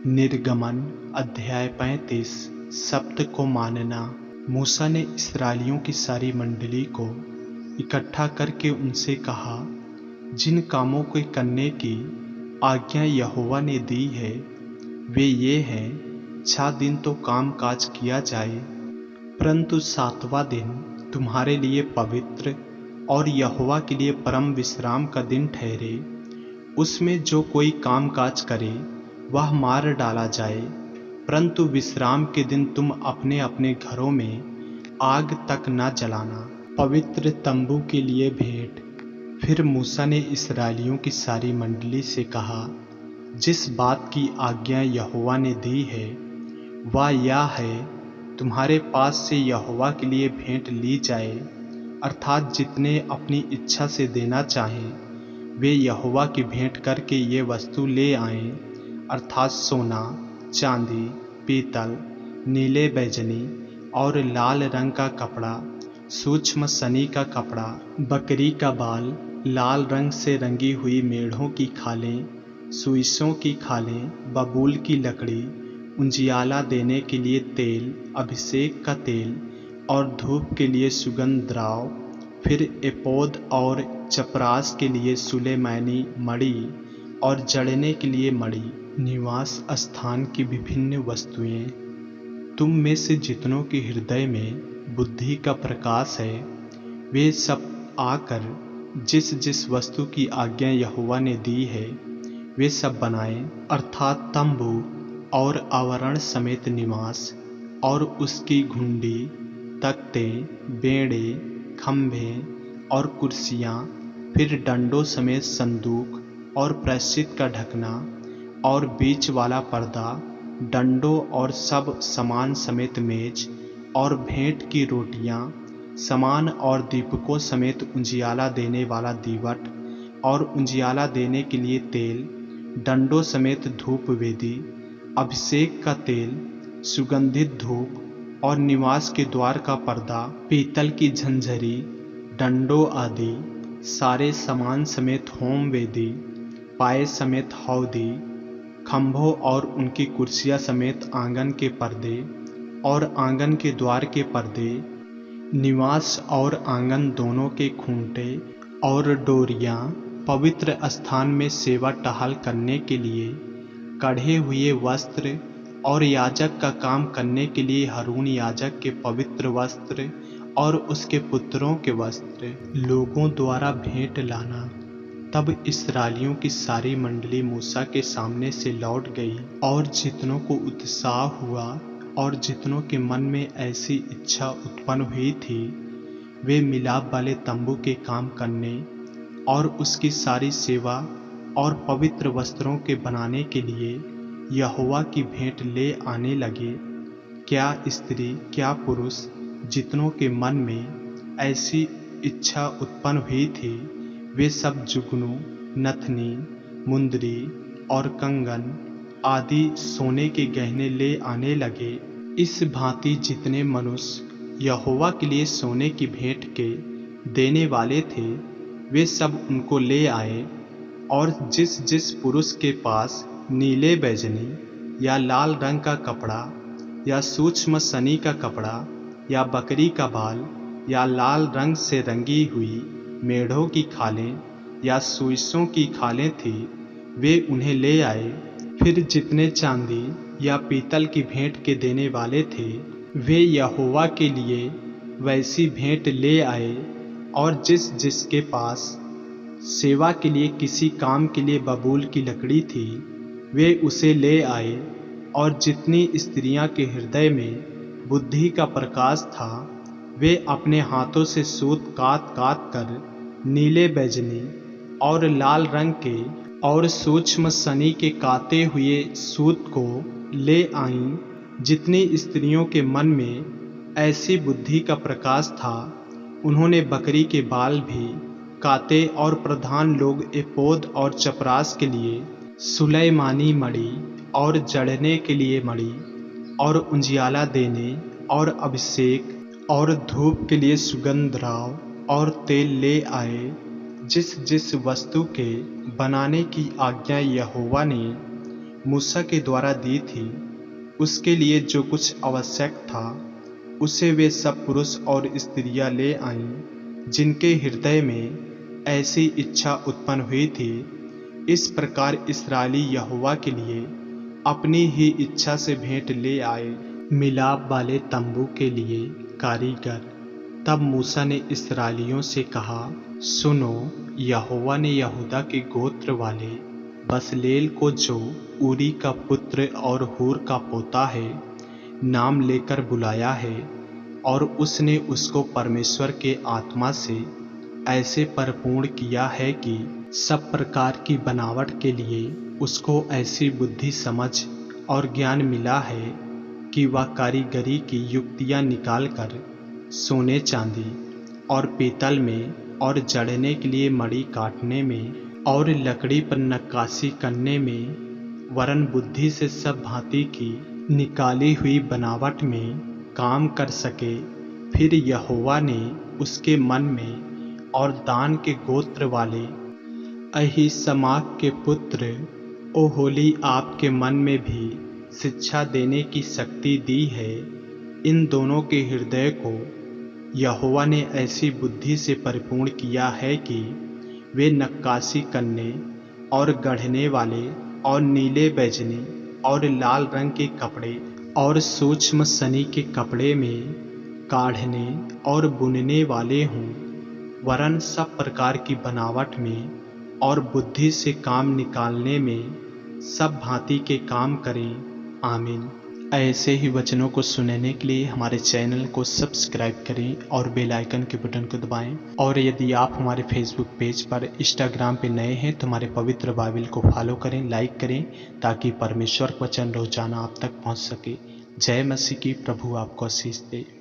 निर्गमन अध्याय 35। शब्द को मानना। मूसा ने इस्राएलियों की सारी मंडली को इकट्ठा करके उनसे कहा, जिन कामों को करने की आज्ञा यहोवा ने दी है वे ये हैं, 6 दिन तो काम काज किया जाए, परंतु 7वां दिन तुम्हारे लिए पवित्र और यहोवा के लिए परम विश्राम का दिन ठहरे। उसमें जो कोई काम काज करे वह मार डाला जाए, परंतु विश्राम के दिन तुम अपने अपने घरों में आग तक न जलाना। पवित्र तंबू के लिए भेंट। फिर मूसा ने इस्राएलियों की सारी मंडली से कहा, जिस बात की आज्ञा यहोवा ने दी है वह यह है, तुम्हारे पास से यहोवा के लिए भेंट ली जाए, अर्थात जितने अपनी इच्छा से देना चाहें वे यहोवा की भेंट करके ये वस्तु ले आएं, अर्थात सोना, चांदी, पीतल, नीले बैजनी और लाल रंग का कपड़ा, सूक्ष्म सनी का कपड़ा, बकरी का बाल, लाल रंग से रंगी हुई मेढ़ों की खालें, सुइसों की खालें, बबूल की लकड़ी, उजियाला देने के लिए तेल, अभिषेक का तेल और धूप के लिए सुगंध द्राव, फिर एपोद और चपरास के लिए सुलेमैनी मणि और जड़ने के लिए मणि। निवास स्थान की विभिन्न वस्तुएं। तुम में से जितनों के हृदय में बुद्धि का प्रकाश है वे सब आकर जिस जिस वस्तु की आज्ञा यहोवा ने दी है वे सब बनाएं, अर्थात तंबू और आवरण समेत निवास और उसकी घुंडी, तख्ते, बेड़े, खंभे और कुर्सियां, फिर डंडों समेत संदूक और प्रायश्चित का ढकना और बीच वाला पर्दा, डंडों और सब सामान समेत मेज और भेंट की रोटियां, सामान और दीपकों समेत उजियाला देने वाला दीवट और उजियाला देने के लिए तेल, डंडों समेत धूप वेदी, अभिषेक का तेल, सुगंधित धूप और निवास के द्वार का पर्दा, पीतल की झंझरी, डंडों आदि, सारे सामान समेत होम वेदी, पाए समेत हौदी, खंभों और उनकी कुर्सियां समेत आंगन के पर्दे और आंगन के द्वार के पर्दे, निवास और आंगन दोनों के खूंटे और डोरियां, पवित्र स्थान में सेवा टहल करने के लिए कढ़े हुए वस्त्र और याजक का काम करने के लिए हारून याजक के पवित्र वस्त्र और उसके पुत्रों के वस्त्र। लोगों द्वारा भेंट लाना। तब इस्राएलियों की सारी मंडली मूसा के सामने से लौट गई, और जितनों को उत्साह हुआ और जितनों के मन में ऐसी इच्छा उत्पन्न हुई थी वे मिलाप वाले तंबू के काम करने और उसकी सारी सेवा और पवित्र वस्त्रों के बनाने के लिए यहोवा की भेंट ले आने लगे। क्या स्त्री क्या पुरुष जितनों के मन में ऐसी इच्छा उत्पन्न हुई थी वे सब जुगनू, नथनी, मुंदरी और कंगन आदि सोने के गहने ले आने लगे। इस भांति जितने मनुष्य यहोवा के लिए सोने की भेंट के देने वाले थे वे सब उनको ले आए, और जिस जिस पुरुष के पास नीले बैजनी या लाल रंग का कपड़ा या सूक्ष्म सनी का कपड़ा या बकरी का बाल या लाल रंग से रंगी हुई मेढ़ों की खालें या सुइसों की खालें थी वे उन्हें ले आए। फिर जितने चांदी या पीतल की भेंट के देने वाले थे वे यहोवा के लिए वैसी भेंट ले आए, और जिस जिसके पास सेवा के लिए किसी काम के लिए बबूल की लकड़ी थी वे उसे ले आए, और जितनी स्त्रियां के हृदय में बुद्धि का प्रकाश था वे अपने हाथों से सूत काट काट कर नीले बैजनी और लाल रंग के और सूक्ष्म सनी के काते हुए सूत को ले आईं। जितनी स्त्रियों के मन में ऐसी बुद्धि का प्रकाश था उन्होंने बकरी के बाल भी काते, और प्रधान लोग एपोद और चपरास के लिए सुलैमानी मणि और जड़ने के लिए मणि और उजियाला देने और अभिषेक और धूप के लिए सुगंध द्राव और तेल ले आए। जिस जिस वस्तु के बनाने की आज्ञा यहोवा ने मूसा के द्वारा दी थी, उसके लिए जो कुछ आवश्यक था उसे वे सब पुरुष और स्त्रियां ले आईं जिनके हृदय में ऐसी इच्छा उत्पन्न हुई थी। इस प्रकार इस्राएली यहोवा के लिए अपनी ही इच्छा से भेंट ले आए, मिलाप वाले तंबू के लिए कारीगर। तब मूसा ने इस्राएलियों से कहा, सुनो, यहोवा ने यहूदा के गोत्र वाले बसलेल को, जो ऊरी का पुत्र और हूर का पोता है, नाम लेकर बुलाया है, और उसने उसको परमेश्वर के आत्मा से ऐसे परिपूर्ण किया है कि सब प्रकार की बनावट के लिए उसको ऐसी बुद्धि समझ और ज्ञान मिला है कि वह कारीगरी की युक्तियां निकालकर सोने चांदी और पीतल में और जड़ने के लिए मड़ी काटने में और लकड़ी पर नक्काशी करने में, वरन बुद्धि से सब भांति की निकाली हुई बनावट में काम कर सके। फिर यहोवा ने उसके मन में और दान के गोत्र वाले अहीसमाक के पुत्र ओहोली आपके मन में भी शिक्षा देने की शक्ति दी है। इन दोनों के हृदय को यहोवा ने ऐसी बुद्धि से परिपूर्ण किया है कि वे नक्काशी करने और गढ़ने वाले और नीले, बैजनी और लाल रंग के कपड़े और सूक्ष्म सनी के कपड़े में काढ़ने और बुनने वाले हों, वरन सब प्रकार की बनावट में और बुद्धि से काम निकालने में सब भांति के काम करें। आमीन। ऐसे ही वचनों को सुनने के लिए हमारे चैनल को सब्सक्राइब करें और बेल आइकन के बटन को दबाएं। और यदि आप हमारे फेसबुक पेज पर, इंस्टाग्राम पे नए हैं तो हमारे पवित्र बाइबल को फॉलो करें, लाइक करें, ताकि परमेश्वर का वचन रोजाना आप तक पहुंच सके। जय मसीह की। प्रभु आपको आशीष दे।